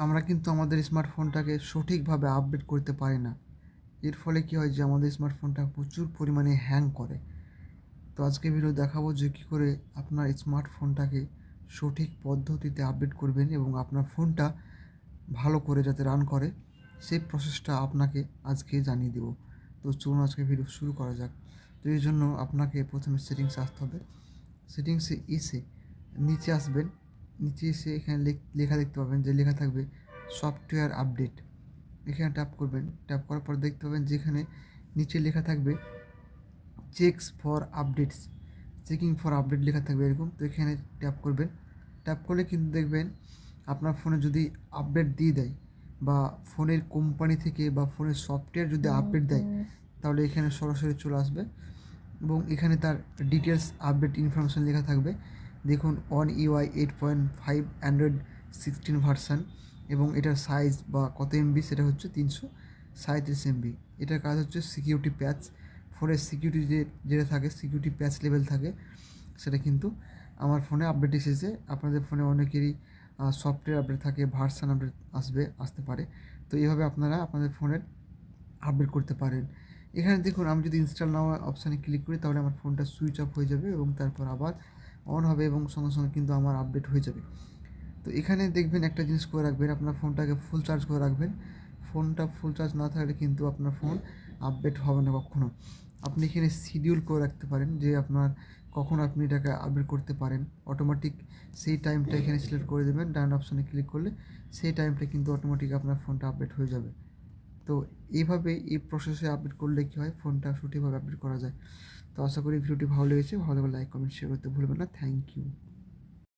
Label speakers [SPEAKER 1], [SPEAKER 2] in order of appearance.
[SPEAKER 1] আমরা কিন্তু আমাদের স্মার্টফোনটাকে সঠিকভাবে আপডেট করতে পারি না। এর ফলে কী হয় যে আমাদের স্মার্টফোনটা প্রচুর পরিমাণে হ্যাং করে। তো আজকে ভিডিও দেখাবো যে কী করে আপনার স্মার্টফোনটাকে সঠিক পদ্ধতিতে আপডেট করবেন এবং আপনার ফোনটা ভালো করে যাতে রান করে সেই প্রসেসটা আপনাকে আজকে জানিয়ে দেবো। তো চলুন আজকে ভিডিও শুরু করা যাক। তো এই জন্য আপনাকে প্রথমে সেটিংসে আসতে হবে। সেটিংসে এসে নিচে আসবেন। নিচে এসে এখানে লেখা দেখতে পাবেন, যে লেখা থাকবে সফটওয়্যার আপডেট। এখানে ট্যাপ করবেন। ট্যাপ করার পর দেখতে পাবেন যেখানে নিচে লেখা থাকবে checks for updates, checking for update লেখা থাকবে এরকম। তো এখানে ট্যাপ করবেন। ট্যাপ করলে কিন্তু দেখবেন আপনার ফোনে যদি আপডেট দিয়ে দেয় বা ফোনের কোম্পানি থেকে বা ফোনের সফটওয়্যার যদি আপডেট দেয়, তাহলে এখানে সরাসরি চলে আসবে এবং এখানে তার ডিটেলস আপডেট ইনফরমেশান লেখা থাকবে। দেখুন অন ইউআই 8.5 অ্যান্ড্রয়েড 16 ভার্সান এবং এটার সাইজ বা কত এমবি সেটা হচ্ছে 337 এমবি। এটার কাজ হচ্ছে সিকিউরিটি প্যাচ। ফোনের সিকিউরিটি যেটা থাকে, সিকিউরিটি প্যাচ লেভেল থাকে, সেটা কিন্তু আমার ফোনে আপডেট এসেছে। আপনাদের ফোনে অনেকেরই সফটওয়্যার আপডেট থাকে, ভার্সান আপডেট আসতে পারে। তো এইভাবে আপনারা আপনাদের ফোনের আপডেট করতে পারেন। এখানে দেখুন আমি যদি ইনস্টল নাও অপশানে ক্লিক করি তাহলে আমার ফোনটা সুইচ অফ হয়ে যাবে এবং তারপর আবার অন হবে এবং সঙ্গে সঙ্গে কিন্তু আমার আপডেট হয়ে যাবে। তো এখানে দেখবেন একটা জিনিস করে রাখবেন, আপনার ফোনটাকে ফুল চার্জ করে রাখবেন। ফোনটা ফুল চার্জ না থাকলে কিন্তু আপনার ফোন আপডেট হবে না কখনো। আপনি এখানে শিডিউল করে রাখতে পারেন যে আপনার কখন আপনি এটাকে আপডেট করতে পারেন। অটোমেটিক সেই টাইমটা এখানে সিলেক্ট করে দেবেন, ডান অপশানে ক্লিক করলে সেই টাইমটা কিন্তু অটোমেটিক আপনার ফোনটা আপডেট হয়ে যাবে। তো এইভাবে এই প্রসেসে আপডেট করলে কী হয়, ফোনটা সঠিকভাবে আপডেট করা যায়। তো আশা করি ভিডিওটি ভালো লেগেছে। ভালো লাগলে লাইক, কমেন্ট, শেয়ার করতে ভুলবেন না। Thank you.